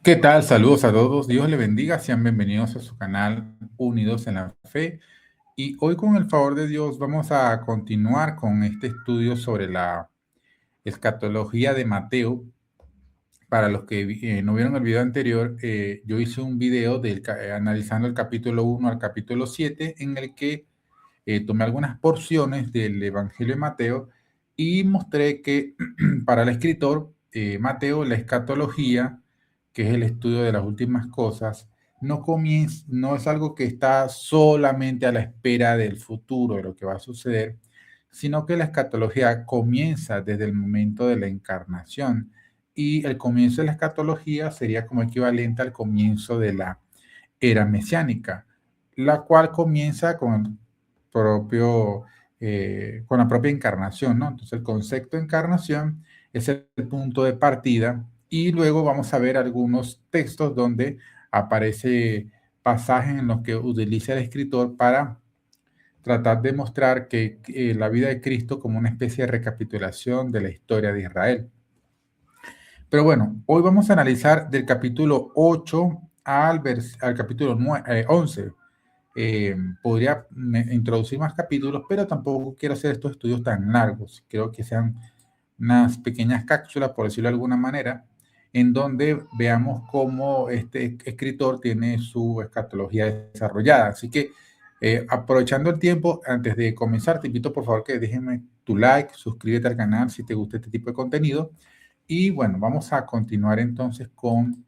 ¿Qué tal? Saludos a todos. Dios les bendiga. Sean bienvenidos a su canal Unidos en la Fe. Y hoy, con el favor de Dios, vamos a continuar con este estudio sobre la escatología de Mateo. Para los que no vieron el video anterior, yo hice un video analizando el capítulo 1 al capítulo 7, en el que tomé algunas porciones del Evangelio de Mateo y mostré que para el escritor Mateo, la escatología, que es el estudio de las últimas cosas, no es algo que está solamente a la espera del futuro, de lo que va a suceder, sino que la escatología comienza desde el momento de la encarnación, y el comienzo de la escatología sería como equivalente al comienzo de la era mesiánica, la cual comienza con la propia encarnación, ¿no? Entonces, el concepto de encarnación es el punto de partida, y luego vamos a ver algunos textos donde aparece pasajes en los que utiliza el escritor para tratar de mostrar que la vida de Cristo como una especie de recapitulación de la historia de Israel. Pero bueno, hoy vamos a analizar del capítulo 8 al capítulo 11. Podría introducir más capítulos, pero tampoco quiero hacer estos estudios tan largos. Quiero que sean unas pequeñas cápsulas, por decirlo de alguna manera, en donde veamos cómo este escritor tiene su escatología desarrollada. Así que, aprovechando el tiempo, antes de comenzar, te invito por favor que déjenme tu like, suscríbete al canal si te gusta este tipo de contenido. Y bueno, vamos a continuar entonces con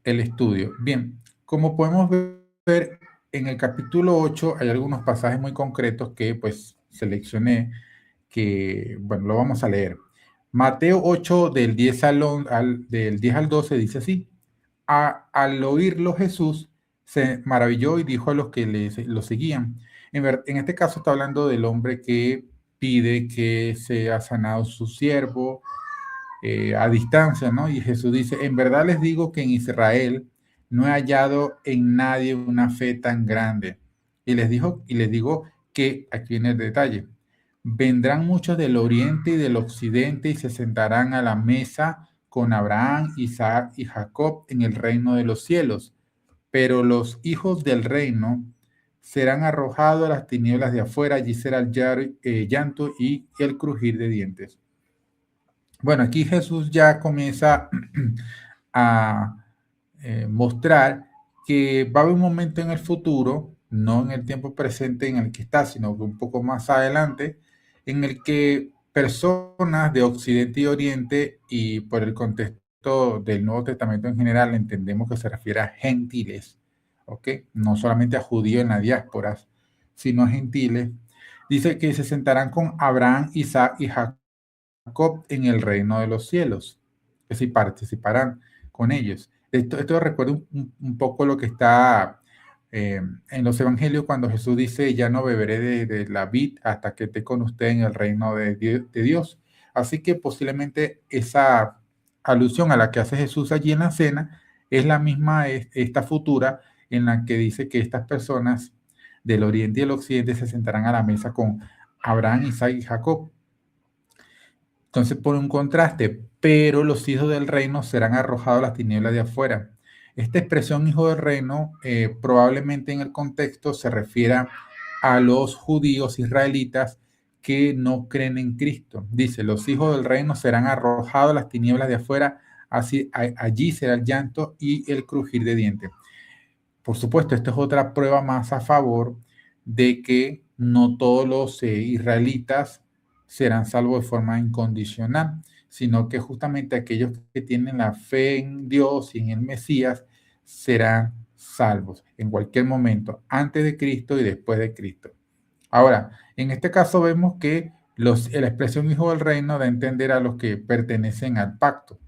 el estudio. Bien, como podemos ver en el capítulo 8 hay algunos pasajes muy concretos que pues seleccioné, que bueno, lo vamos a leer. Mateo 8 del 10 al 12 dice así: al oírlo Jesús se maravilló y dijo a los que lo seguían. En este caso está hablando del hombre que pide que sea sanado su siervo a distancia, ¿no? Y Jesús dice: en verdad les digo que en Israel no he hallado en nadie una fe tan grande. Y les digo que, aquí viene el detalle, vendrán muchos del oriente y del occidente y se sentarán a la mesa con Abraham, Isaac y Jacob en el reino de los cielos. Pero los hijos del reino serán arrojados a las tinieblas de afuera, allí será el llanto y el crujir de dientes. Bueno, aquí Jesús ya comienza a mostrar que va a haber un momento en el futuro, no en el tiempo presente en el que está, sino que un poco más adelante, en el que personas de Occidente y Oriente, y por el contexto del Nuevo Testamento en general, entendemos que se refiere a gentiles, ¿ok? No solamente a judíos en la diáspora, sino a gentiles. Dice que se sentarán con Abraham, Isaac y Jacob en el reino de los cielos, que si participarán con ellos. Esto recuerda un poco lo que está en los evangelios, cuando Jesús dice: ya no beberé de la vid hasta que esté con usted en el reino de Dios. Así que posiblemente esa alusión a la que hace Jesús allí en la cena es la misma, esta futura, en la que dice que estas personas del oriente y del occidente se sentarán a la mesa con Abraham, Isaac y Jacob. Entonces pone un contraste: pero los hijos del reino serán arrojados a las tinieblas de afuera. Esta expresión hijo del reino probablemente en el contexto se refiera a los judíos israelitas que no creen en Cristo. Dice: los hijos del reino serán arrojados a las tinieblas de afuera, allí será el llanto y el crujir de dientes. Por supuesto, esto es otra prueba más a favor de que no todos los israelitas serán salvos de forma incondicional, sino que justamente aquellos que tienen la fe en Dios y en el Mesías serán salvos en cualquier momento, antes de Cristo y después de Cristo. Ahora, en este caso vemos que la expresión hijo del reino da a entender a los que pertenecen al pacto,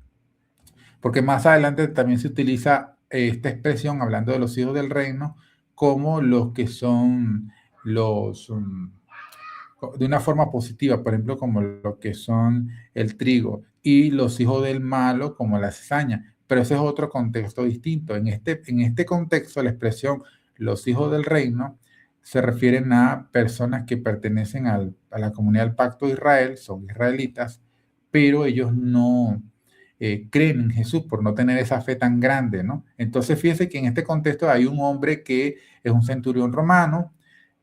porque más adelante también se utiliza esta expresión hablando de los hijos del reino como los que son los de una forma positiva, por ejemplo, como lo que son el trigo, y los hijos del malo como la cizaña, pero ese es otro contexto distinto. En este contexto, la expresión los hijos del reino se refieren a personas que pertenecen a la comunidad del pacto de Israel, son israelitas, pero ellos no creen en Jesús por no tener esa fe tan grande, ¿no? Entonces, fíjese que en este contexto hay un hombre que es un centurión romano,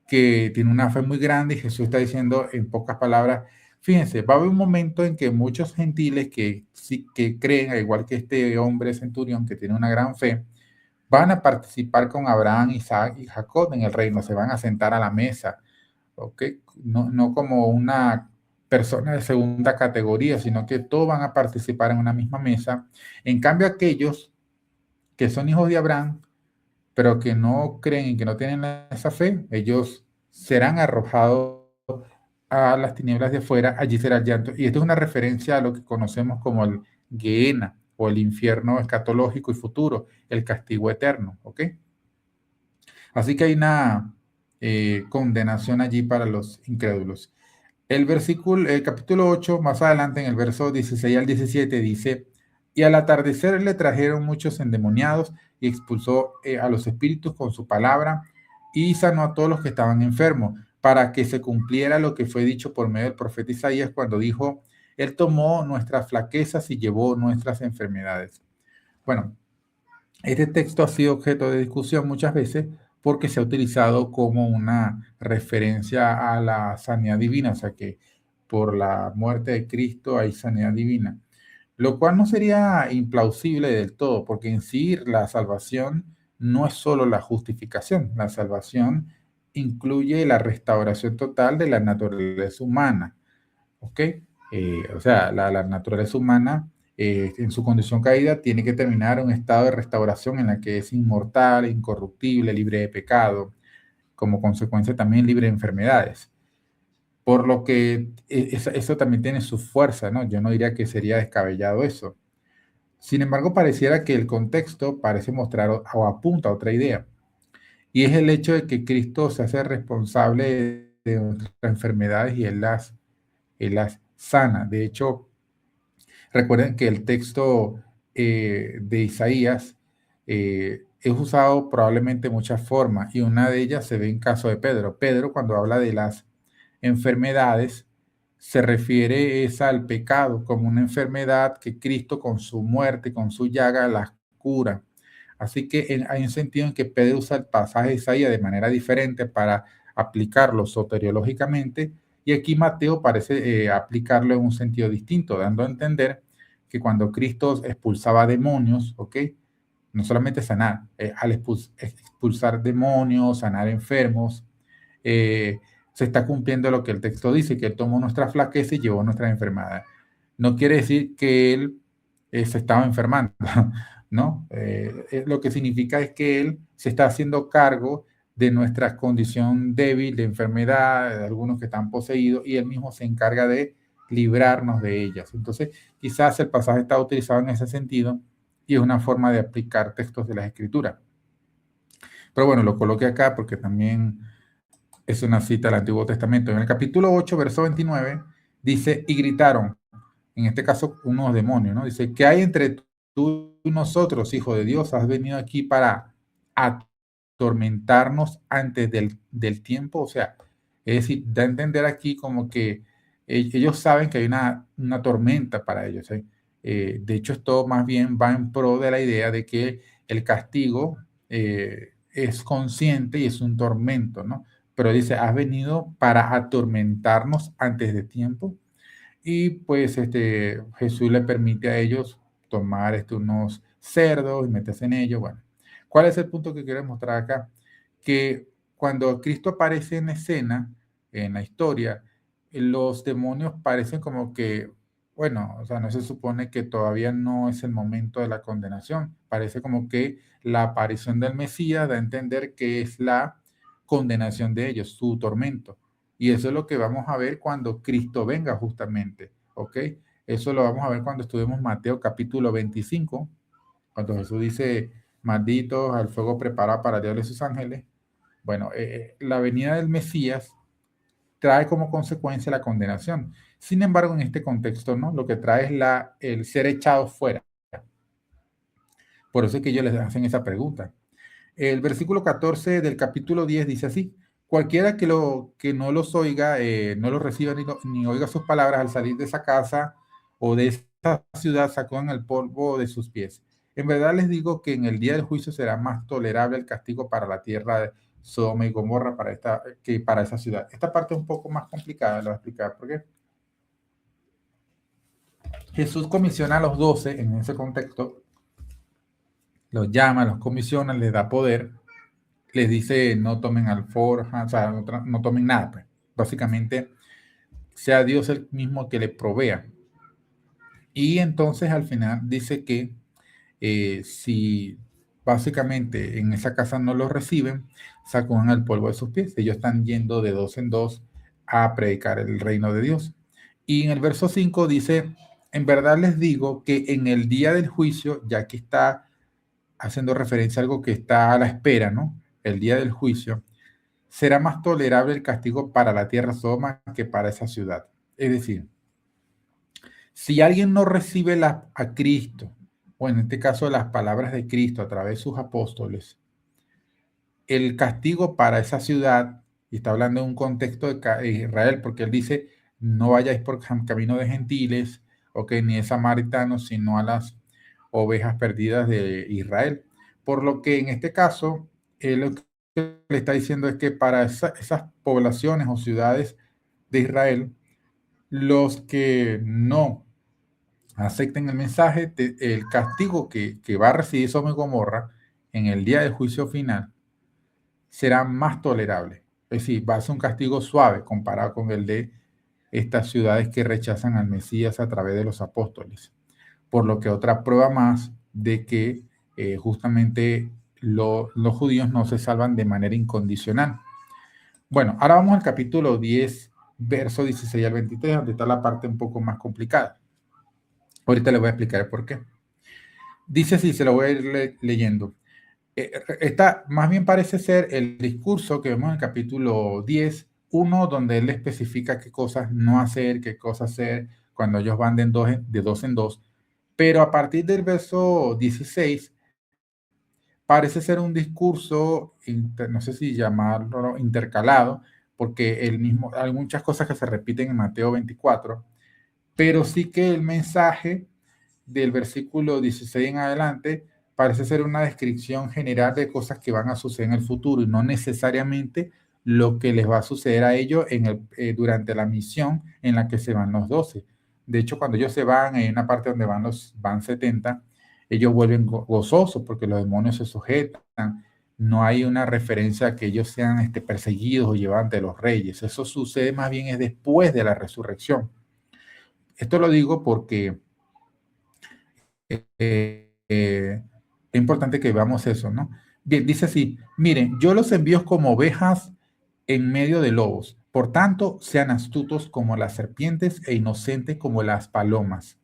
que tiene una fe muy grande y Jesús está diciendo en pocas palabras, fíjense, va a haber un momento en que muchos gentiles que sí que creen, al igual que este hombre centurión que tiene una gran fe, van a participar con Abraham, Isaac y Jacob en el reino, se van a sentar a la mesa, ¿ok? No como una persona de segunda categoría, sino que todos van a participar en una misma mesa. En cambio, aquellos que son hijos de Abraham, pero que no creen y que no tienen esa fe, ellos serán arrojados a las tinieblas de afuera, allí será el llanto. Y esto es una referencia a lo que conocemos como el Gehenna o el infierno escatológico y futuro, el castigo eterno, ¿ok? Así que hay una condenación allí para los incrédulos. El capítulo 8, más adelante en el verso 16 al 17 dice, y al atardecer le trajeron muchos endemoniados y expulsó a los espíritus con su palabra y sanó a todos los que estaban enfermos, para que se cumpliera lo que fue dicho por medio del profeta Isaías cuando dijo, Él tomó nuestras flaquezas y llevó nuestras enfermedades. Bueno, este texto ha sido objeto de discusión muchas veces porque se ha utilizado como una referencia a la sanidad divina, o sea que por la muerte de Cristo hay sanidad divina, lo cual no sería implausible del todo, porque en sí la salvación no es solo la justificación, la salvación incluye la restauración total de la naturaleza humana, ¿ok? O sea, la naturaleza humana en su condición caída tiene que terminar un estado de restauración en la que es inmortal, incorruptible, libre de pecado, como consecuencia también libre de enfermedades. Por lo que eso también tiene su fuerza, ¿no? Yo no diría que sería descabellado eso. Sin embargo, pareciera que el contexto parece mostrar o apunta a otra idea, y es el hecho de que Cristo se hace responsable de nuestras enfermedades y él las sana. De hecho, recuerden que el texto de Isaías es usado probablemente de muchas formas y una de ellas se ve en caso de Pedro. Pedro, cuando habla de las enfermedades, se refiere es al pecado como una enfermedad que Cristo con su muerte, con su llaga, las cura. Así que hay un sentido en que Pedro usa el pasaje de Isaías de manera diferente para aplicarlo soteriológicamente, y aquí Mateo parece aplicarlo en un sentido distinto, dando a entender que cuando Cristo expulsaba demonios, ¿ok? No solamente sanar, al expulsar demonios, sanar enfermos, se está cumpliendo lo que el texto dice, que Él tomó nuestra flaqueza y llevó nuestras enfermedades. No quiere decir que Él se estaba enfermando, ¿no? Lo que significa es que Él se está haciendo cargo de nuestra condición débil, de enfermedad, de algunos que están poseídos, y Él mismo se encarga de librarnos de ellas. Entonces, quizás el pasaje está utilizado en ese sentido y es una forma de aplicar textos de las Escrituras. Pero bueno, lo coloqué acá porque también es una cita del Antiguo Testamento. En el capítulo 8, verso 29, dice, y gritaron, en este caso unos demonios, ¿no? Dice, ¿qué hay entre tú y nosotros, hijo de Dios? ¿Has venido aquí para atormentarnos antes del tiempo? O sea, es decir, da a entender aquí como que ellos saben que hay una tormenta para ellos. De hecho, esto más bien va en pro de la idea de que el castigo es consciente y es un tormento, ¿no? Pero dice, has venido para atormentarnos antes de tiempo. Y pues Jesús le permite a ellos tomar unos cerdos y meterse en ellos. Bueno, ¿cuál es el punto que quiero mostrar acá? Que cuando Cristo aparece en escena, en la historia, los demonios parecen como que, bueno, o sea, no se supone que todavía no es el momento de la condenación. Parece como que la aparición del Mesías da a entender que es la condenación de ellos, su tormento. Y eso es lo que vamos a ver cuando Cristo venga justamente, ¿ok? Eso lo vamos a ver cuando estudiemos Mateo capítulo 25, cuando Jesús dice, malditos al fuego preparado para Dios y sus ángeles. Bueno, la venida del Mesías trae como consecuencia la condenación. Sin embargo, en este contexto, ¿no? Lo que trae es el ser echado fuera. Por eso es que ellos les hacen esa pregunta. El versículo 14 del capítulo 10 dice así, cualquiera que no los oiga, no los reciba ni oiga sus palabras al salir de esa casa o de ciudad sacó en el polvo de sus pies. En verdad les digo que en el día del juicio será más tolerable el castigo para la tierra de Sodoma y Gomorra que para esa ciudad. Esta parte es un poco más complicada, lo voy a explicar por qué. Jesús comisiona a los 12 en ese contexto, los llama, los comisiona, les da poder, les dice no tomen alforja, o sea, no tomen nada, pues. Básicamente, sea Dios el mismo que le provea. Y entonces al final dice que si básicamente en esa casa no lo reciben, sacuden el polvo de sus pies. Ellos están yendo de dos en dos a predicar el reino de Dios. Y en el verso 5 dice, en verdad les digo que en el día del juicio, ya que está haciendo referencia a algo que está a la espera, ¿no? El día del juicio, será más tolerable el castigo para la tierra Sodoma que para esa ciudad. Es decir, si alguien no recibe a Cristo, o en este caso las palabras de Cristo a través de sus apóstoles, el castigo para esa ciudad, y está hablando en un contexto de Israel, porque él dice, no vayáis por camino de gentiles, ni de samaritanos, sino a las ovejas perdidas de Israel. Por lo que en este caso, lo que le está diciendo es que para esas poblaciones o ciudades de Israel, los que no acepten el mensaje, el castigo que va a recibir Sodoma y Gomorra en el día del juicio final será más tolerable. Es decir, va a ser un castigo suave comparado con el de estas ciudades que rechazan al Mesías a través de los apóstoles. Por lo que otra prueba más de que justamente los judíos no se salvan de manera incondicional. Bueno, ahora vamos al capítulo 10, verso 16 al 23, donde está la parte un poco más complicada. Ahorita les voy a explicar por qué. Dice así, se lo voy a ir leyendo. Esta más bien parece ser el discurso que vemos en el capítulo 10, 1, donde él especifica qué cosas no hacer, qué cosas hacer cuando ellos van de dos en dos. Pero a partir del verso 16, parece ser un discurso, no sé si llamarlo intercalado, porque hay muchas cosas que se repiten en Mateo 24, pero sí que el mensaje del versículo 16 en adelante parece ser una descripción general de cosas que van a suceder en el futuro y no necesariamente lo que les va a suceder a ellos durante la misión en la que se van los 12. De hecho, cuando ellos se van, en una parte donde van 70, ellos vuelven gozosos porque los demonios se sujetan. No hay una referencia a que ellos sean perseguidos o llevados ante los reyes. Eso sucede más bien es después de la resurrección. Esto lo digo porque es importante que veamos eso, ¿no? Bien, dice así, miren, yo los envío como ovejas en medio de lobos. Por tanto, sean astutos como las serpientes e inocentes como las palomas.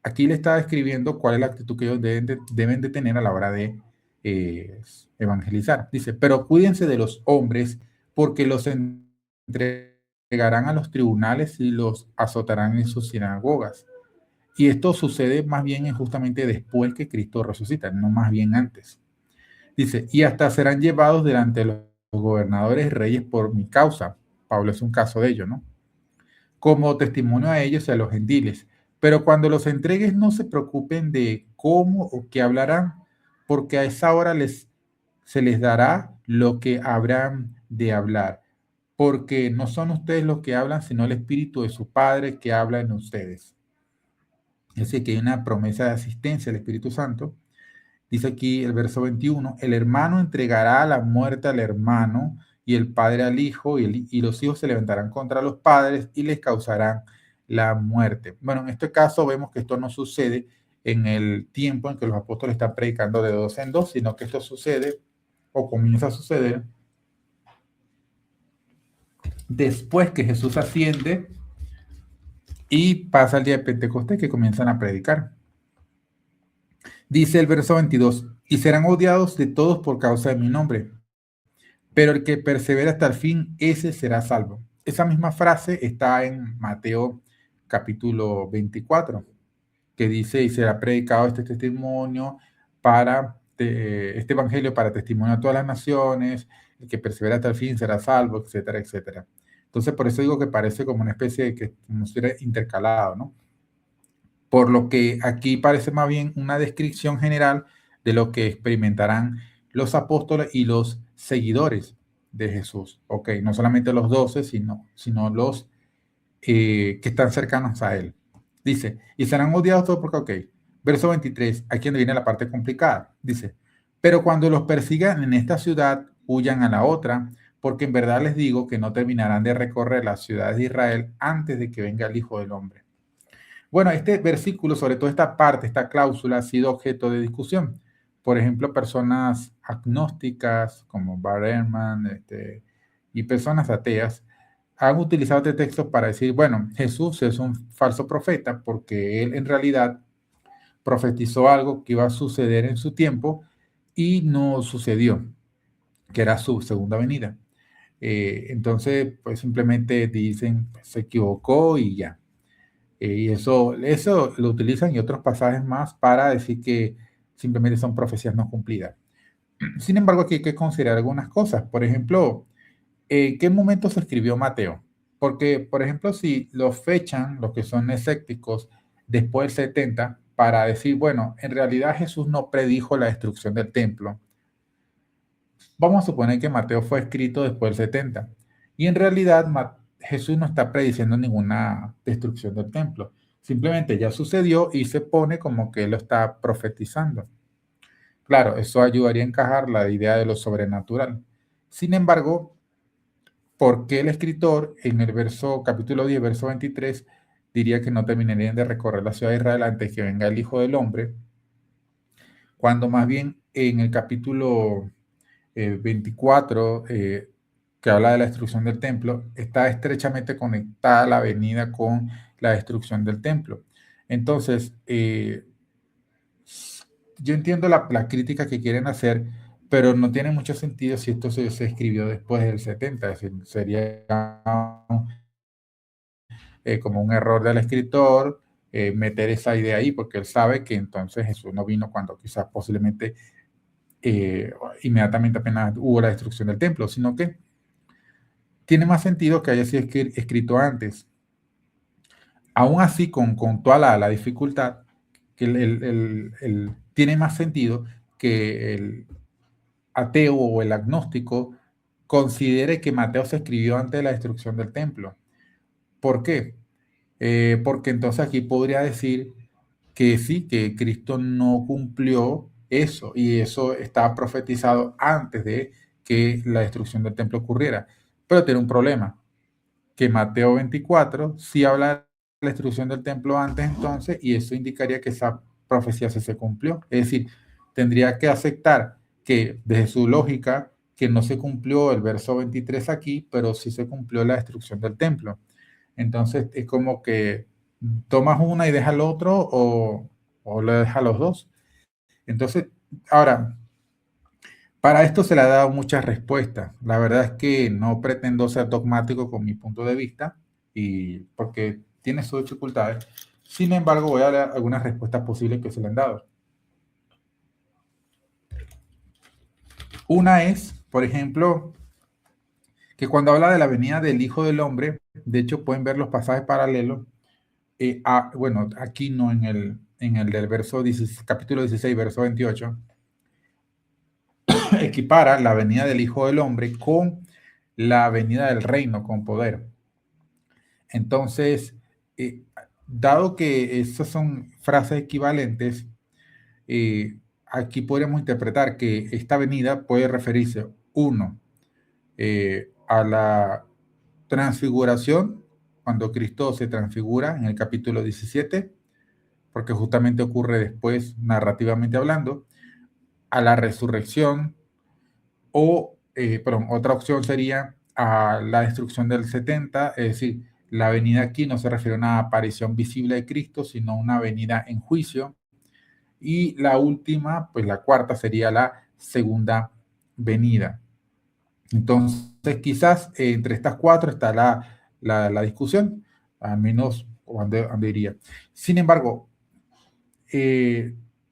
Aquí le está describiendo cuál es la actitud que ellos deben de tener a la hora de evangelizar. Dice, pero cuídense de los hombres porque los entregarán a los tribunales y los azotarán en sus sinagogas. Y esto sucede más bien justamente después que Cristo resucita, no más bien antes. Dice, y hasta serán llevados delante de los gobernadores y reyes por mi causa. Pablo es un caso de ello, ¿no? Como testimonio a ellos y a los gentiles. Pero cuando los entregues no se preocupen de cómo o qué hablarán, porque a esa hora se les dará lo que habrán de hablar. Porque no son ustedes los que hablan, sino el Espíritu de su Padre que habla en ustedes. Es decir, que hay una promesa de asistencia al Espíritu Santo. Dice aquí el verso 21, el hermano entregará a la muerte al hermano y el padre al hijo y los hijos se levantarán contra los padres y les causarán la muerte. Bueno, en este caso vemos que esto no sucede en el tiempo en que los apóstoles están predicando de dos en dos, sino que esto sucede o comienza a suceder después que Jesús asciende y pasa el día de Pentecostés que comienzan a predicar. Dice el verso 22, y serán odiados de todos por causa de mi nombre, pero el que persevera hasta el fin, ese será salvo. Esa misma frase está en Mateo capítulo 24, que dice, y será predicado este testimonio este evangelio para testimonio a todas las naciones, el que persevera hasta el fin será salvo, etcétera, etcétera. Entonces, por eso digo que parece como una especie de que como si estuviera intercalado, ¿no? por lo que aquí parece más bien una descripción general de lo que experimentarán los apóstoles y los seguidores de Jesús. Ok, no solamente los 12, sino los que están cercanos a él. Dice, y serán odiados todos porque, ok, verso 23, aquí donde viene la parte complicada. Dice, pero cuando los persigan en esta ciudad, huyan a la otra, porque en verdad les digo que no terminarán de recorrer las ciudades de Israel antes de que venga el Hijo del Hombre. Bueno, este versículo, sobre todo esta parte, esta cláusula, ha sido objeto de discusión. Por ejemplo, personas agnósticas como Bart Ehrman y personas ateas han utilizado este texto para decir, bueno, Jesús es un falso profeta porque él en realidad profetizó algo que iba a suceder en su tiempo y no sucedió, que era su segunda venida. Entonces, pues simplemente dicen, pues, se equivocó y ya. Y eso lo utilizan y otros pasajes más para decir que simplemente son profecías no cumplidas. Sin embargo, aquí hay que considerar algunas cosas. Por ejemplo, ¿en qué momento se escribió Mateo? Porque, por ejemplo, si lo fechan los que son escépticos después del 70 para decir, bueno, en realidad Jesús no predijo la destrucción del templo. Vamos a suponer que Mateo fue escrito después del 70. Y en realidad Jesús no está prediciendo ninguna destrucción del templo. Simplemente ya sucedió y se pone como que él lo está profetizando. Claro, eso ayudaría a encajar la idea de lo sobrenatural. Sin embargo, ¿por qué el escritor en el capítulo 10, verso 23, diría que no terminarían de recorrer la ciudad de Israel antes que venga el Hijo del Hombre? Cuando más bien en el capítulo 24, que habla de la destrucción del templo, está estrechamente conectada la venida con la destrucción del templo. Entonces, yo entiendo la crítica que quieren hacer, pero no tiene mucho sentido si esto se escribió después del 70, es decir, sería como un error del escritor meter esa idea ahí, porque él sabe que entonces Jesús no vino cuando quizás posiblemente inmediatamente apenas hubo la destrucción del templo, sino que tiene más sentido que haya sido escrito antes. Aún así, con toda la dificultad, que tiene más sentido que el ateo o el agnóstico considere que Mateo se escribió antes de la destrucción del templo. ¿Por qué? Porque entonces aquí podría decir que sí, que Cristo no cumplió eso y eso estaba profetizado antes de que la destrucción del templo ocurriera. Pero tiene un problema, que Mateo 24 sí habla de la destrucción del templo antes entonces y eso indicaría que esa profecía se cumplió. Es decir, tendría que aceptar que desde su lógica que no se cumplió el verso 23 aquí, pero sí se cumplió la destrucción del templo. Entonces es como que tomas una y dejas el otro o le dejas los dos. Entonces, ahora, para esto se le ha dado muchas respuestas. La verdad es que no pretendo ser dogmático con mi punto de vista y porque tiene sus dificultades. Sin embargo, voy a dar algunas respuestas posibles que se le han dado. Una es, por ejemplo, que cuando habla de la venida del Hijo del Hombre, de hecho pueden ver los pasajes paralelos. Bueno, aquí no en el del verso 16, capítulo 16, verso 28, equipara la venida del Hijo del Hombre con la venida del reino con poder. Entonces, dado que esas son frases equivalentes, aquí podríamos interpretar que esta venida puede referirse, uno, a la transfiguración, cuando Cristo se transfigura en el capítulo 17, porque justamente ocurre después, narrativamente hablando, a la resurrección, o, perdón, otra opción sería a la destrucción del 70, es decir, la venida aquí no se refiere a una aparición visible de Cristo, sino a una venida en juicio. Y la última, pues la cuarta, sería la segunda venida. Entonces, quizás entre estas cuatro está la discusión, al menos donde iría. Sin embargo,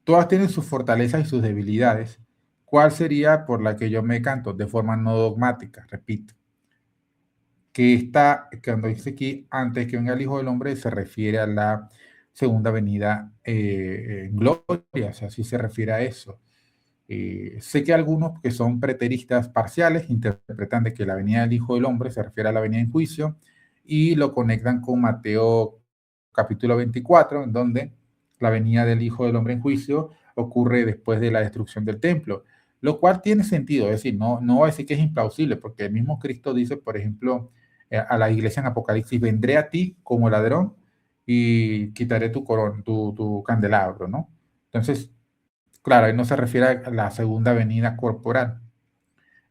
todas tienen sus fortalezas y sus debilidades. ¿Cuál sería por la que yo me canto de forma no dogmática? Repito, que cuando dice aquí, antes que venga el Hijo del Hombre, se refiere a la segunda venida en gloria, o sea, sí se refiere a eso. Sé que algunos que son preteristas parciales interpretan de que la venida del Hijo del Hombre se refiere a la venida en juicio y lo conectan con Mateo capítulo 24, en donde la venida del Hijo del Hombre en juicio ocurre después de la destrucción del templo, lo cual tiene sentido, es decir, no voy a decir que es implausible, porque el mismo Cristo dice, por ejemplo, a la iglesia en Apocalipsis, vendré a ti como ladrón y quitaré tu corona, tu candelabro, ¿no? Entonces, claro, ahí no se refiere a la segunda venida corporal.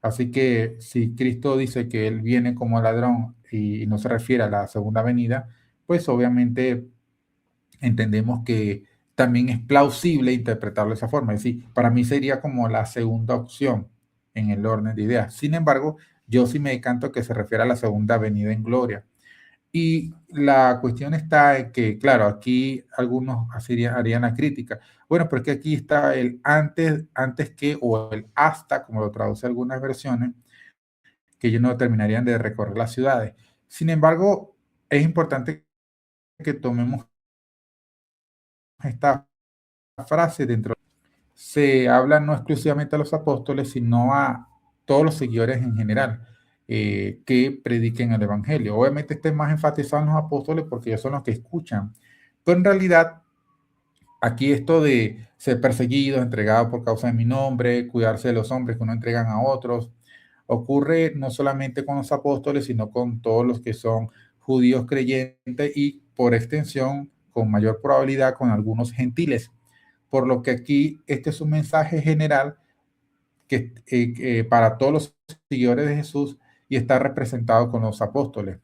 Así que si Cristo dice que Él viene como ladrón y no se refiere a la segunda venida, pues obviamente entendemos que también es plausible interpretarlo de esa forma. Es decir, para mí sería como la segunda opción en el orden de ideas. Sin embargo, yo sí me decanto que se refiere a la segunda venida en gloria. Y la cuestión está en que, claro, aquí algunos harían la crítica. Bueno, porque aquí está el antes que o el hasta, como lo traduce algunas versiones, que ellos no terminarían de recorrer las ciudades. Sin embargo, es importante que tomemos esta frase dentro. Se habla no exclusivamente a los apóstoles, sino a todos los seguidores en general que prediquen el Evangelio. Obviamente este es más enfatizado en los apóstoles porque ellos son los que escuchan, pero en realidad aquí esto de ser perseguidos, entregados por causa de mi nombre, cuidarse de los hombres que no entregan a otros, ocurre no solamente con los apóstoles, sino con todos los que son judíos creyentes y por extensión, con mayor probabilidad, con algunos gentiles. Por lo que aquí este es un mensaje general para todos los seguidores de Jesús y está representado con los apóstoles.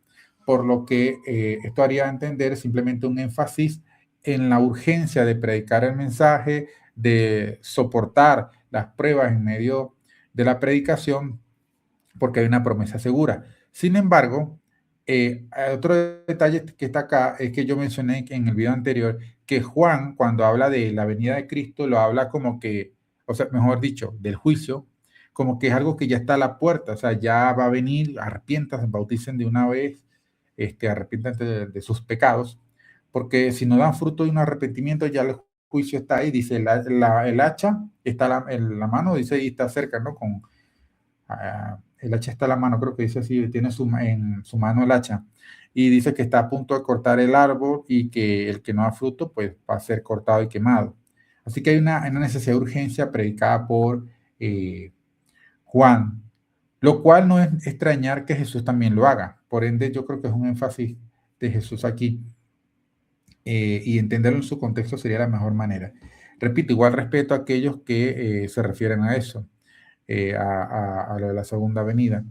Por lo que esto haría entender simplemente un énfasis en la urgencia de predicar el mensaje, de soportar las pruebas en medio de la predicación, porque hay una promesa segura. Sin embargo, otro detalle que está acá es que yo mencioné en el video anterior que Juan, cuando habla de la venida de Cristo, lo habla como que, o sea, mejor dicho, del juicio, como que es algo que ya está a la puerta, o sea, ya va a venir, arrepientas, bauticen de una vez, arrepiéntanse de sus pecados, porque si no dan fruto de un arrepentimiento, ya el juicio está ahí, dice, el hacha está en la mano, dice, y está cerca, ¿no? El hacha está a la mano, creo que dice así, tiene en su mano el hacha, y dice que está a punto de cortar el árbol y que el que no da fruto, pues va a ser cortado y quemado. Así que hay una necesidad de urgencia predicada por Juan, lo cual no es extrañar que Jesús también lo haga. Por ende, yo creo que es un énfasis de Jesús aquí y entenderlo en su contexto sería la mejor manera. Repito, igual respeto a aquellos que se refieren a eso, a lo de la segunda venida,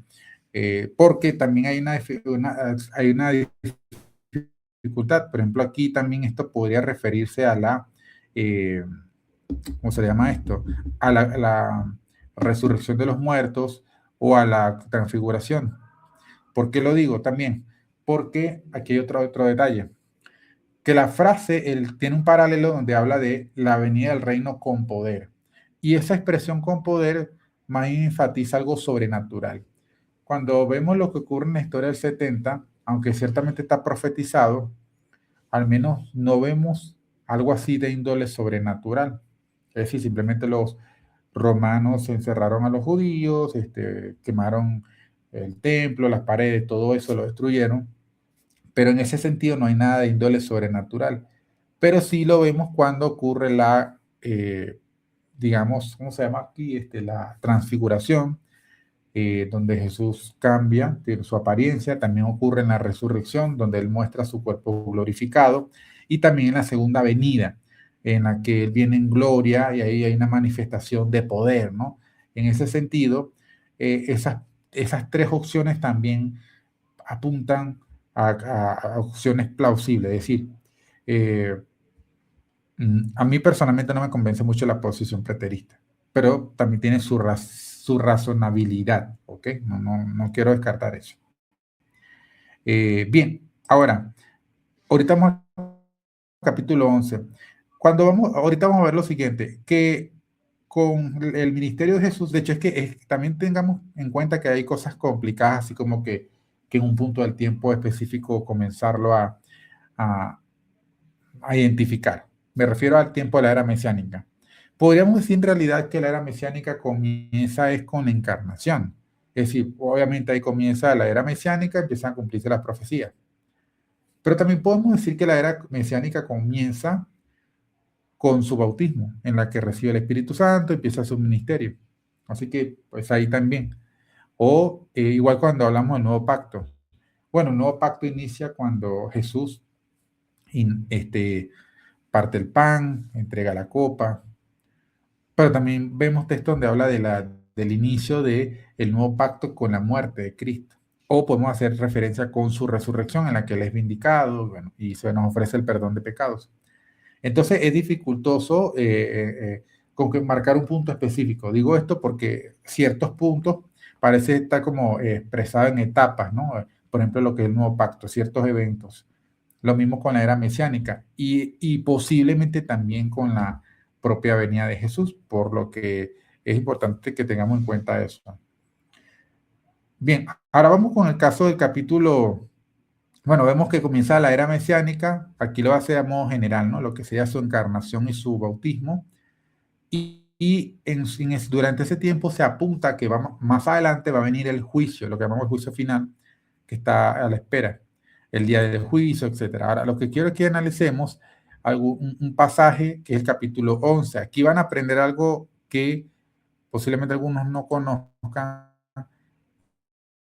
porque también hay una dificultad. Por ejemplo, aquí también esto podría referirse a eh, ¿cómo se llama esto? A la resurrección de los muertos o a la transfiguración. ¿Por qué lo digo también? Porque aquí hay otro detalle, que la frase tiene un paralelo donde habla de la venida del reino con poder. Y esa expresión con poder más enfatiza algo sobrenatural. Cuando vemos lo que ocurre en la historia del 70, aunque ciertamente está profetizado, al menos no vemos algo así de índole sobrenatural. Es decir, simplemente los romanos encerraron a los judíos, quemaron el templo, las paredes, todo eso lo destruyeron, pero en ese sentido no hay nada de índole sobrenatural. Pero sí lo vemos cuando ocurre digamos, ¿cómo se llama aquí? La transfiguración, donde Jesús cambia de su apariencia, también ocurre en la resurrección, donde Él muestra su cuerpo glorificado, y también en la segunda venida, en la que Él viene en gloria y ahí hay una manifestación de poder, ¿no? En ese sentido, esas tres opciones también apuntan a opciones plausibles, es decir, eh, a mí personalmente no me convence mucho la posición preterista, pero también tiene su razonabilidad, ¿ok? No quiero descartar eso. Bien, ahora, ahorita vamos al capítulo 11. Ahorita vamos a ver lo siguiente, que con el ministerio de Jesús, de hecho es que también tengamos en cuenta que hay cosas complicadas, así como que en un punto del tiempo específico comenzarlo a a identificar. Me refiero al tiempo de la era mesiánica. Podríamos decir en realidad que la era mesiánica comienza es con la encarnación. Es decir, obviamente ahí comienza la era mesiánica, empiezan a cumplirse las profecías. Pero también podemos decir que la era mesiánica comienza con su bautismo, en la que recibe el Espíritu Santo, empieza su ministerio. Así que, pues ahí también. O igual cuando hablamos del nuevo pacto. Bueno, el nuevo pacto inicia cuando Jesús parte el pan, entrega la copa, pero también vemos textos donde habla del inicio del nuevo pacto con la muerte de Cristo. O podemos hacer referencia con su resurrección en la que Él es vindicado, bueno, y se nos ofrece el perdón de pecados. Entonces es dificultoso con que marcar un punto específico. Digo esto porque ciertos puntos parece estar como expresado en etapas, ¿no? Por ejemplo, lo que es el nuevo pacto, ciertos eventos. Lo mismo con la era mesiánica y posiblemente también con la propia venida de Jesús, por lo que es importante que tengamos en cuenta eso. Bien, ahora vamos con el caso del capítulo. Bueno, vemos que comienza la era mesiánica, aquí lo hace a modo general, ¿no? Lo que sería su encarnación y su bautismo. Durante ese tiempo se apunta que más adelante va a venir el juicio, lo que llamamos el juicio final, que está a la espera, el día del juicio, etc. Ahora, lo que quiero que analicemos un pasaje que es el capítulo 11. Aquí van a aprender algo que posiblemente algunos no conozcan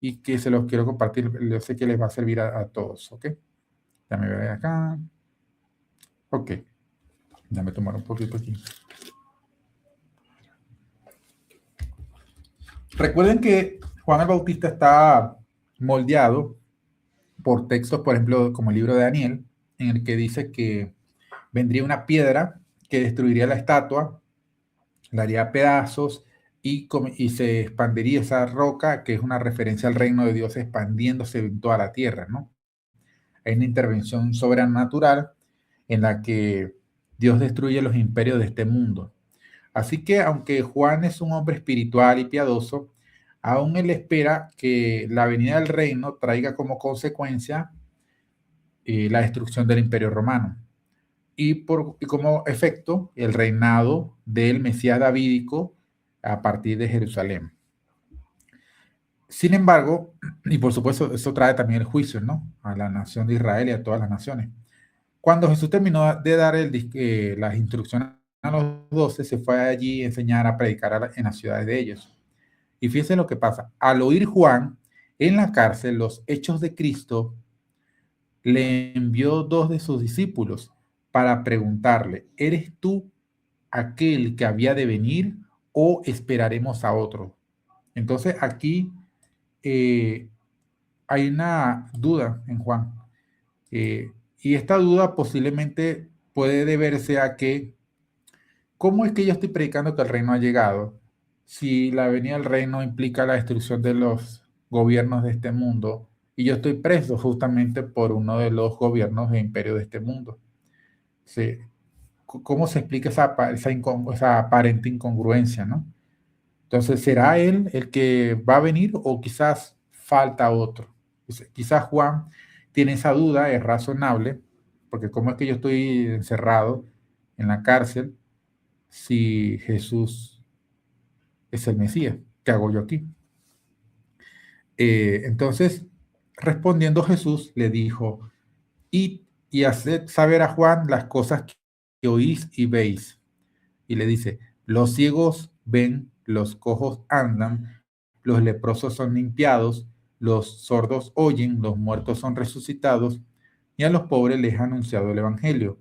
y que se los quiero compartir. Yo sé que les va a servir a todos, ¿ok? Ya me voy acá. Ok. Déjame tomar un poquito aquí. Recuerden que Juan el Bautista está moldeado por textos, por ejemplo, como el libro de Daniel, en el que dice que vendría una piedra que destruiría la estatua, la haría pedazos y se expandiría esa roca, que es una referencia al reino de Dios expandiéndose en toda la tierra, ¿no? Hay una intervención sobrenatural en la que Dios destruye los imperios de este mundo. Así que aunque Juan es un hombre espiritual y piadoso, aún él espera que la venida del reino traiga como consecuencia la destrucción del imperio romano y como efecto el reinado del Mesías davídico a partir de Jerusalén. Sin embargo, y por supuesto eso trae también el juicio, ¿no? A la nación de Israel y a todas las naciones. Cuando Jesús terminó de dar las instrucciones a los 12, se fue allí a enseñar a predicar en las ciudades de ellos. Y fíjense lo que pasa. Al oír Juan en la cárcel los hechos de Cristo, le envió dos de sus discípulos para preguntarle, ¿eres tú aquel que había de venir o esperaremos a otro? Entonces aquí hay una duda en Juan. Y esta duda posiblemente puede deberse a que, ¿cómo es que yo estoy predicando que el reino ha llegado? Si la venida del reino implica la destrucción de los gobiernos de este mundo y yo estoy preso justamente por uno de los gobiernos e imperios de este mundo. Sí. ¿Cómo se explica esa aparente incongruencia, no? Entonces, ¿será él el que va a venir o quizás falta otro? Quizás Juan tiene esa duda, es razonable, porque ¿cómo es que yo estoy encerrado en la cárcel si Jesús es el Mesías? ¿Qué hago yo aquí? Entonces, respondiendo Jesús, le dijo, id y haced saber a Juan las cosas que oís y veis. Y le dice, los ciegos ven, los cojos andan, los leprosos son limpiados, los sordos oyen, los muertos son resucitados, y a los pobres les ha anunciado el Evangelio.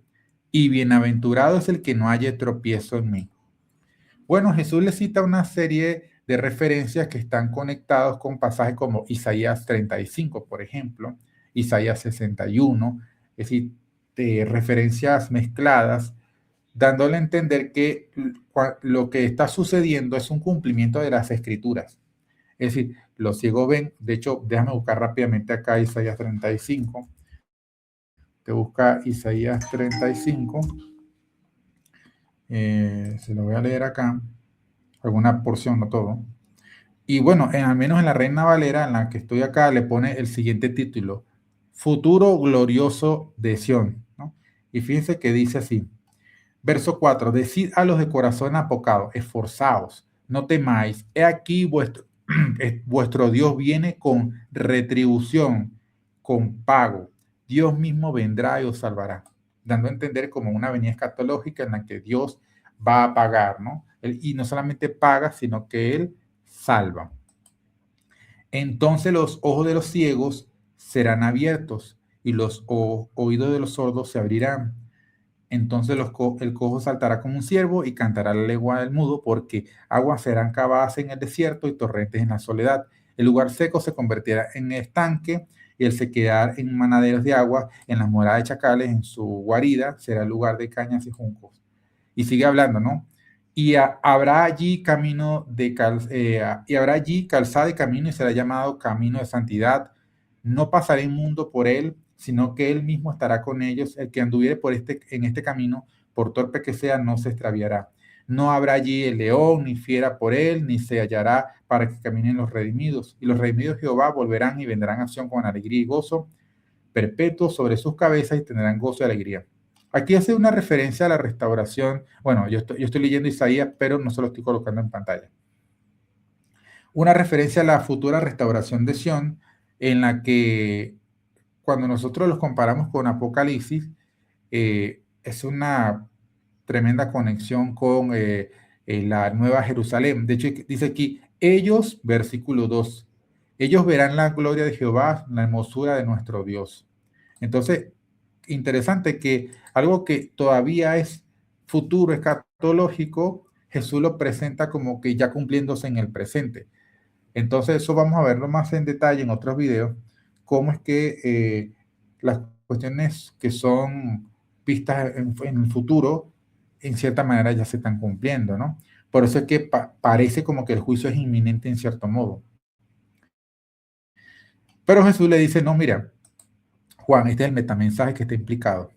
Y bienaventurado es el que no haya tropiezo en mí. Bueno, Jesús le cita una serie de referencias que están conectados con pasajes como Isaías 35, por ejemplo, Isaías 61, es decir, referencias mezcladas dándole a entender que lo que está sucediendo es un cumplimiento de las escrituras. Es decir, los ciegos ven, de hecho, déjame buscar rápidamente acá Isaías 35. Te busca Isaías 35. Se lo voy a leer acá, alguna porción, no todo. Y bueno, al menos en la Reina Valera, en la que estoy acá, le pone el siguiente título: Futuro glorioso de Sión, ¿no? Y fíjense que dice así, verso 4, decid a los de corazón apocado, esforzaos, no temáis, he aquí vuestro Dios viene con retribución, con pago. Dios mismo vendrá y os salvará, dando a entender como una venida escatológica en la que Dios va a pagar, ¿no? Y no solamente paga, sino que Él salva. Entonces los ojos de los ciegos serán abiertos y los oídos de los sordos se abrirán. Entonces el cojo saltará como un ciervo y cantará la lengua del mudo, porque aguas serán cavadas en el desierto y torrentes en la soledad. El lugar seco se convertirá en estanque y el sequedad en manaderos de agua, en las moradas de chacales, en su guarida será el lugar de cañas y juncos. Y sigue hablando, ¿no? Habrá allí y habrá allí calzada de camino y será llamado camino de santidad. No pasará inmundo por él, sino que él mismo estará con ellos. El que anduviere en este camino, por torpe que sea, no se extraviará. No habrá allí el león ni fiera por él, ni se hallará para que caminen los redimidos. Y los redimidos de Jehová volverán y vendrán a Sión con alegría y gozo perpetuo sobre sus cabezas y tendrán gozo y alegría. Aquí hace una referencia a la restauración. Bueno, yo estoy leyendo Isaías, pero no se lo estoy colocando en pantalla. Una referencia a la futura restauración de Sión, en la que cuando nosotros los comparamos con Apocalipsis, es una tremenda conexión con la Nueva Jerusalén. De hecho, dice aquí, ellos, versículo 2, ellos verán la gloria de Jehová, la hermosura de nuestro Dios. Entonces, interesante que algo que todavía es futuro, escatológico, Jesús lo presenta como que ya cumpliéndose en el presente. Entonces, eso vamos a verlo más en detalle en otros videos, cómo es que las cuestiones que son vistas en el futuro, en cierta manera ya se están cumpliendo, ¿no? Por eso es que parece como que el juicio es inminente en cierto modo. Pero Jesús le dice, no, mira, Juan, este es el metamensaje que está implicado.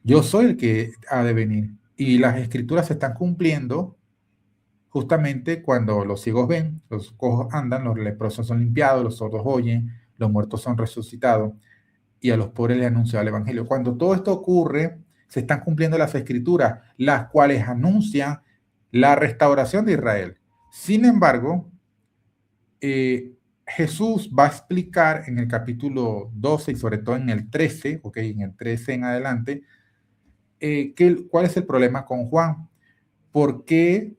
Yo soy el que ha de venir. Y las escrituras se están cumpliendo justamente cuando los ciegos ven, los cojos andan, los leprosos son limpiados, los sordos oyen, los muertos son resucitados y a los pobres les anuncia el evangelio. Cuando todo esto ocurre, se están cumpliendo las escrituras, las cuales anuncian la restauración de Israel. Sin embargo, Jesús va a explicar en el capítulo 12 y sobre todo en el 13, en el 13 en adelante, cuál es el problema con Juan. ¿Por qué?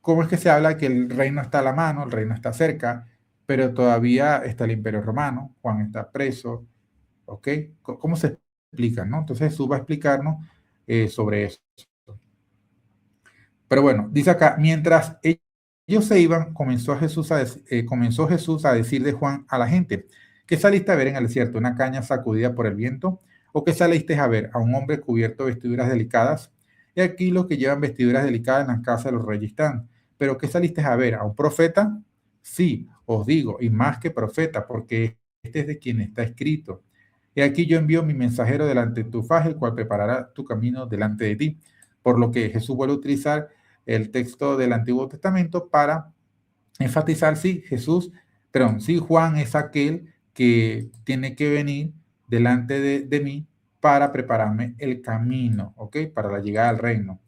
¿Cómo es que se habla que el reino está a la mano, el reino está cerca, pero todavía está el imperio romano, Juan está preso? ¿Ok? ¿Cómo se explica, no? Entonces Jesús va a explicarnos sobre eso. Pero bueno, dice acá, mientras ellos se iban, comenzó Jesús a decir de Juan a la gente, ¿qué saliste a ver en el desierto? ¿Una caña sacudida por el viento? ¿O qué saliste a ver? ¿A un hombre cubierto de vestiduras delicadas? Y aquí los que llevan vestiduras delicadas en las casas de los reyes están. ¿Pero qué saliste a ver? ¿A un profeta? Sí, os digo, y más que profeta, porque este es de quien está escrito. Y aquí yo envío mi mensajero delante de tu faz, el cual preparará tu camino delante de ti. Por lo que Jesús vuelve a utilizar el texto del Antiguo Testamento para enfatizar si Juan es aquel que tiene que venir delante de mí para prepararme el camino, ¿ok? Para la llegada al reino.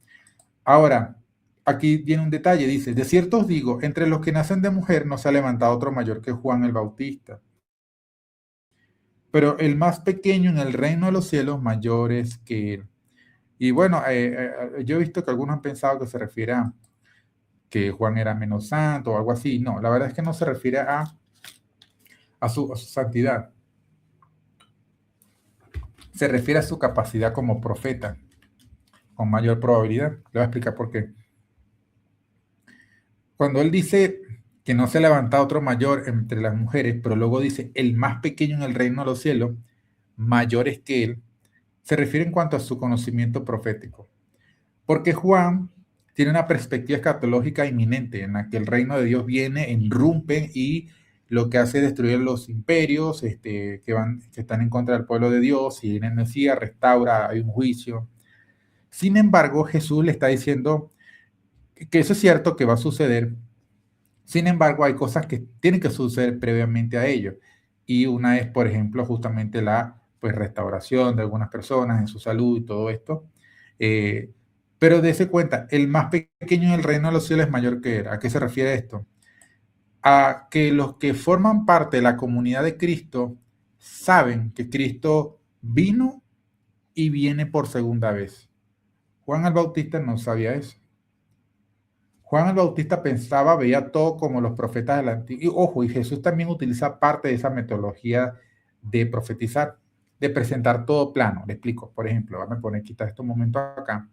Ahora, aquí viene un detalle, dice, de cierto os digo, entre los que nacen de mujer no se ha levantado otro mayor que Juan el Bautista. Pero el más pequeño en el reino de los cielos mayor es que él. Y bueno, yo he visto que algunos han pensado que se refiere a que Juan era menos santo o algo así. No, la verdad es que no se refiere a su santidad. Se refiere a su capacidad como profeta, con mayor probabilidad. Le voy a explicar por qué. Cuando él dice que no se ha levantado otro mayor entre las mujeres, pero luego dice el más pequeño en el reino de los cielos, mayor es que él, se refiere en cuanto a su conocimiento profético. Porque Juan tiene una perspectiva escatológica inminente en la que el reino de Dios viene, irrumpe y lo que hace es destruir los imperios que están en contra del pueblo de Dios, y viene el Mesías, restaura, hay un juicio. Sin embargo, Jesús le está diciendo que eso es cierto que va a suceder. Sin embargo, hay cosas que tienen que suceder previamente a ello. Y una es, por ejemplo, justamente la pues, restauración de algunas personas en su salud y todo esto. Pero dése cuenta, el más pequeño en el reino de los cielos es mayor que él. ¿A qué se refiere esto? A que los que forman parte de la comunidad de Cristo saben que Cristo vino y viene por segunda vez. Juan el Bautista no sabía eso. Juan el Bautista pensaba, veía todo como los profetas del antiguo. Y ojo, y Jesús también utiliza parte de esa metodología de profetizar, de presentar todo plano. Le explico, por ejemplo, vamos a poner, quitar este momento acá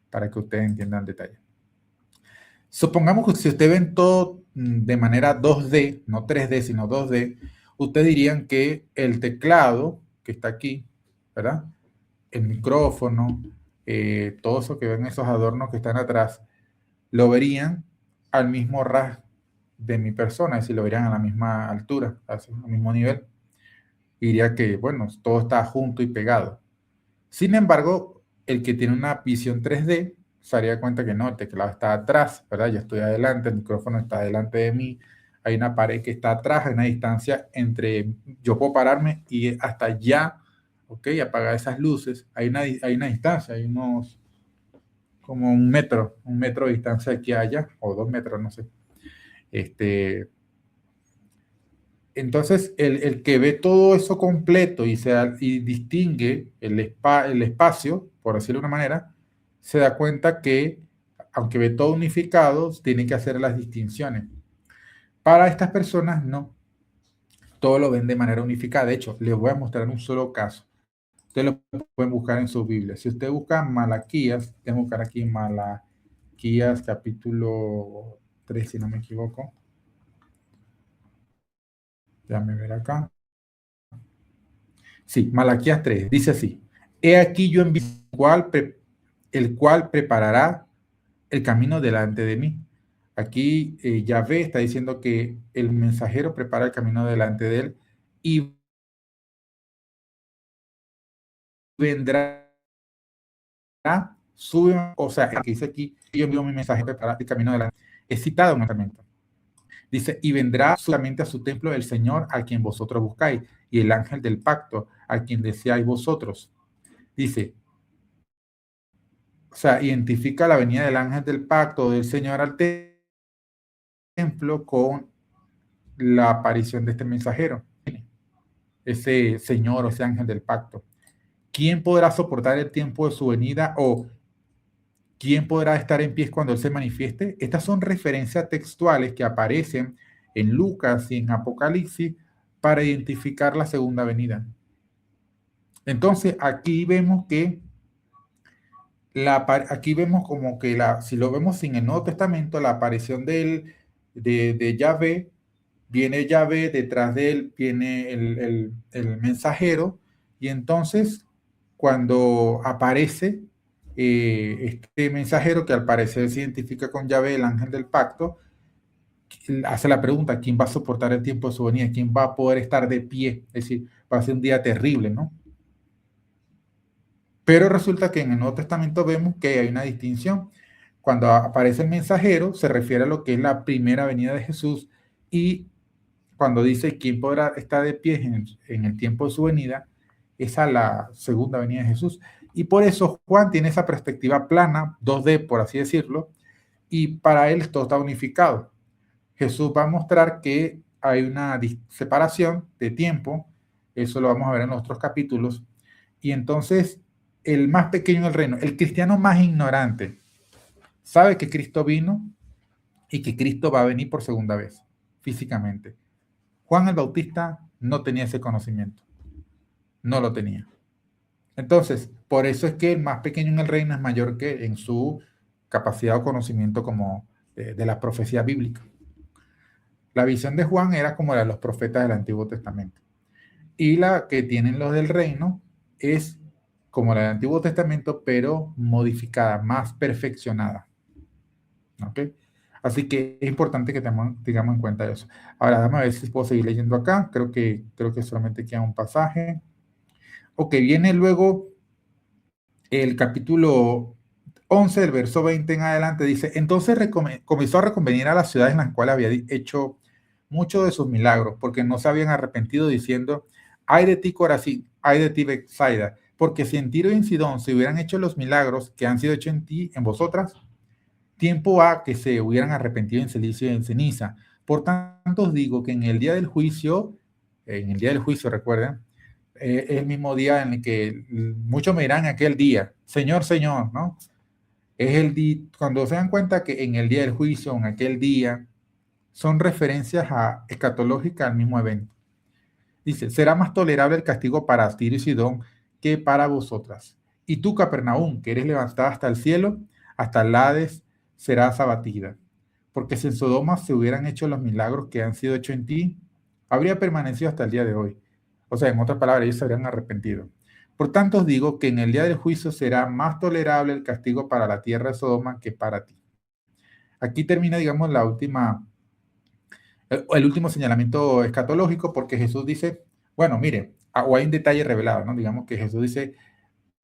para que ustedes entiendan detalle. Supongamos que si ustedes ven todo de manera 2D, no 3D, sino 2D, ustedes dirían que el teclado que está aquí, ¿verdad? El micrófono, todo eso que ven, esos adornos que están atrás, lo verían al mismo ras de mi persona, es decir, lo verían a la misma altura, al mismo nivel. Diría que, bueno, todo está junto y pegado. Sin embargo, el que tiene una visión 3D se daría cuenta que no, el teclado está atrás, ¿verdad? Yo estoy adelante, el micrófono está delante de mí, hay una pared que está atrás, hay una distancia entre, yo puedo pararme y hasta allá, ¿ok? Apagar esas luces, hay una distancia, hay unos, como un metro de distancia aquí a allá, o 2 metros, no sé. Entonces, el que ve todo eso completo y distingue el espacio, por decirlo de una manera, se da cuenta que, aunque ve todo unificado, tiene que hacer las distinciones. Para estas personas, no. Todo lo ven de manera unificada. De hecho, les voy a mostrar un solo caso. Ustedes lo pueden buscar en su Biblia. Si usted busca Malaquías, tengo que buscar aquí Malaquías capítulo 3, si no me equivoco. Déjame ver acá. Sí, Malaquías 3, dice así: He aquí yo envío el cual preparará el camino delante de mí. Aquí Yahvé está diciendo que el mensajero prepara el camino delante de él y vendrá, sube, o sea, aquí dice aquí, yo envío mi mensaje preparar el camino delante. Es citado en el Testamento. Dice, y vendrá solamente a su templo el Señor a quien vosotros buscáis, y el ángel del pacto a quien deseáis vosotros. Dice, o sea, identifica la venida del ángel del pacto del Señor al templo con la aparición de este mensajero, ese Señor o ese ángel del pacto. ¿Quién podrá soportar el tiempo de su venida o quién podrá estar en pie cuando Él se manifieste? Estas son referencias textuales que aparecen en Lucas y en Apocalipsis para identificar la segunda venida. Entonces, aquí vemos que aquí vemos como que si lo vemos en el Nuevo Testamento, la aparición de Yahvé, viene Yahvé, detrás de él viene el mensajero, y entonces cuando aparece este mensajero, que al parecer se identifica con Yahvé, el ángel del pacto, hace la pregunta: ¿quién va a soportar el tiempo de su venida? ¿Quién va a poder estar de pie? Es decir, va a ser un día terrible, ¿no? Pero resulta que en el Nuevo Testamento vemos que hay una distinción. Cuando aparece el mensajero, se refiere a lo que es la primera venida de Jesús, y cuando dice quién podrá estar de pie en el tiempo de su venida, es a la segunda venida de Jesús. Y por eso Juan tiene esa perspectiva plana, 2D, por así decirlo, y para él todo está unificado. Jesús va a mostrar que hay una separación de tiempo, eso lo vamos a ver en los otros capítulos, y entonces el más pequeño en el reino, el cristiano más ignorante, sabe que Cristo vino y que Cristo va a venir por segunda vez, físicamente. Juan el Bautista no tenía ese conocimiento, no lo tenía. Entonces, por eso es que el más pequeño en el reino es mayor que en su capacidad o conocimiento como de la profecía bíblica. La visión de Juan era como la de los profetas del Antiguo Testamento. Y la que tienen los del reino es como la del Antiguo Testamento, pero modificada, más perfeccionada. ¿Ok? Así que es importante que tengamos en cuenta eso. Ahora, dame a ver si puedo seguir leyendo acá. Creo que solamente queda un pasaje. Ok, viene luego el capítulo 11, del verso 20 en adelante. Dice, entonces comenzó a reconvenir a las ciudades en las cuales había hecho muchos de sus milagros, porque no se habían arrepentido, diciendo, ay de ti Corazín, ay de ti Betsaida, porque si en Tiro y en Sidón se hubieran hecho los milagros que han sido hechos en ti, en vosotras, tiempo ha que se hubieran arrepentido en silicio y en ceniza. Por tanto os digo que en el día del juicio, recuerden, es el mismo día en el que muchos me dirán aquel día, Señor, Señor, ¿no? Es el día, cuando se dan cuenta que en el día del juicio, en aquel día, son referencias escatológicas al mismo evento. Dice, será más tolerable el castigo para Tiro y Sidón que para vosotras. Y tú, Capernaum, que eres levantada hasta el cielo, hasta el Hades, serás abatida. Porque si en Sodoma se hubieran hecho los milagros que han sido hechos en ti, habría permanecido hasta el día de hoy. O sea, en otras palabras, ellos se habrían arrepentido. Por tanto, os digo que en el día del juicio será más tolerable el castigo para la tierra de Sodoma que para ti. Aquí termina, digamos, el último señalamiento escatológico, porque Jesús dice, bueno, mire, o hay un detalle revelado, ¿no? Digamos que Jesús dice,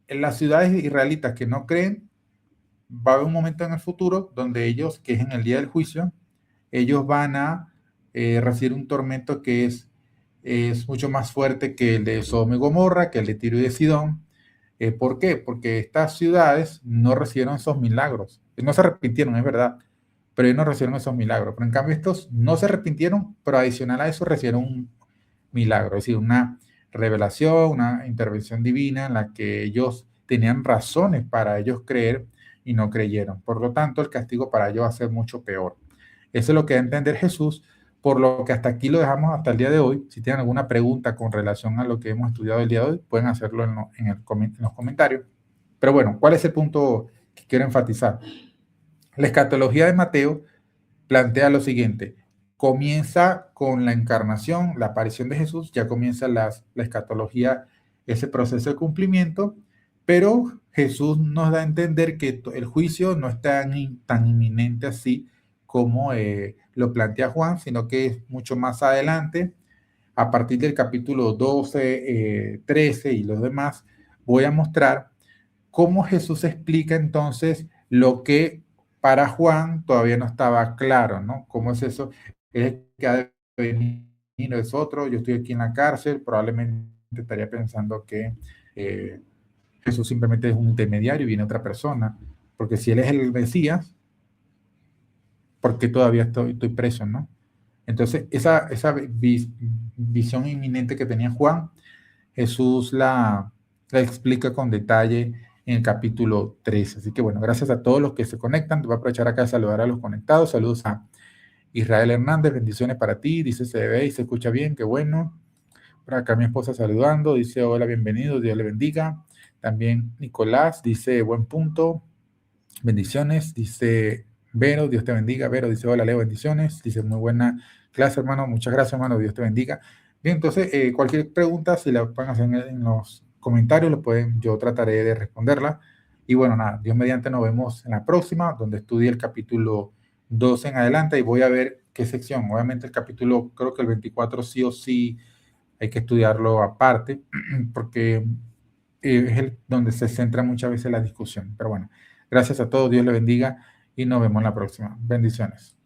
en las ciudades israelitas que no creen, va a haber un momento en el futuro donde ellos, que es en el día del juicio, ellos van a recibir un tormento que es mucho más fuerte que el de Sodoma y Gomorra, que el de Tiro y de Sidón. ¿Por qué? Porque estas ciudades no recibieron esos milagros. No se arrepintieron, es verdad, pero ellos no recibieron esos milagros. Pero en cambio estos no se arrepintieron, pero adicional a eso recibieron un milagro, es decir, una revelación, una intervención divina en la que ellos tenían razones para ellos creer y no creyeron. Por lo tanto, el castigo para ellos va a ser mucho peor. Eso es lo que da a entender Jesús, por lo que hasta aquí lo dejamos hasta el día de hoy. Si tienen alguna pregunta con relación a lo que hemos estudiado el día de hoy, pueden hacerlo en los comentarios. Pero bueno, ¿cuál es el punto que quiero enfatizar? La escatología de Mateo plantea lo siguiente: comienza con la encarnación, la aparición de Jesús, ya comienza la escatología, ese proceso de cumplimiento, pero Jesús nos da a entender que el juicio no es tan inminente así como lo plantea Juan, sino que es mucho más adelante. A partir del capítulo 12, 13 y los demás, voy a mostrar cómo Jesús explica entonces lo que para Juan todavía no estaba claro, ¿no? ¿Cómo es eso? Es que ha de venir, es otro, yo estoy aquí en la cárcel, probablemente estaría pensando que Jesús simplemente es un intermediario y viene otra persona, porque si él es el Mesías, ¿por qué todavía estoy preso, no? Entonces, esa visión inminente que tenía Juan, Jesús la explica con detalle en el capítulo 13. Así que bueno, gracias a todos los que se conectan. Te voy a aprovechar acá a saludar a los conectados. Saludos a Israel Hernández, bendiciones para ti. Dice, se ve y se escucha bien, qué bueno. Por acá mi esposa saludando, dice, hola, bienvenido, Dios le bendiga. También Nicolás dice, buen punto, bendiciones. Dice, Vero, Dios te bendiga. Vero dice, hola, Leo, bendiciones. Dice, muy buena clase, hermano. Muchas gracias, hermano. Dios te bendiga. Bien, entonces, cualquier pregunta, si la pueden hacer en los comentarios, yo trataré de responderla. Y bueno, nada, Dios mediante nos vemos en la próxima, donde estudie el capítulo 12 en adelante y voy a ver qué sección. Obviamente el capítulo, creo que el 24 sí o sí hay que estudiarlo aparte, porque es donde se centra muchas veces la discusión. Pero bueno, gracias a todos, Dios le bendiga y nos vemos en la próxima. Bendiciones.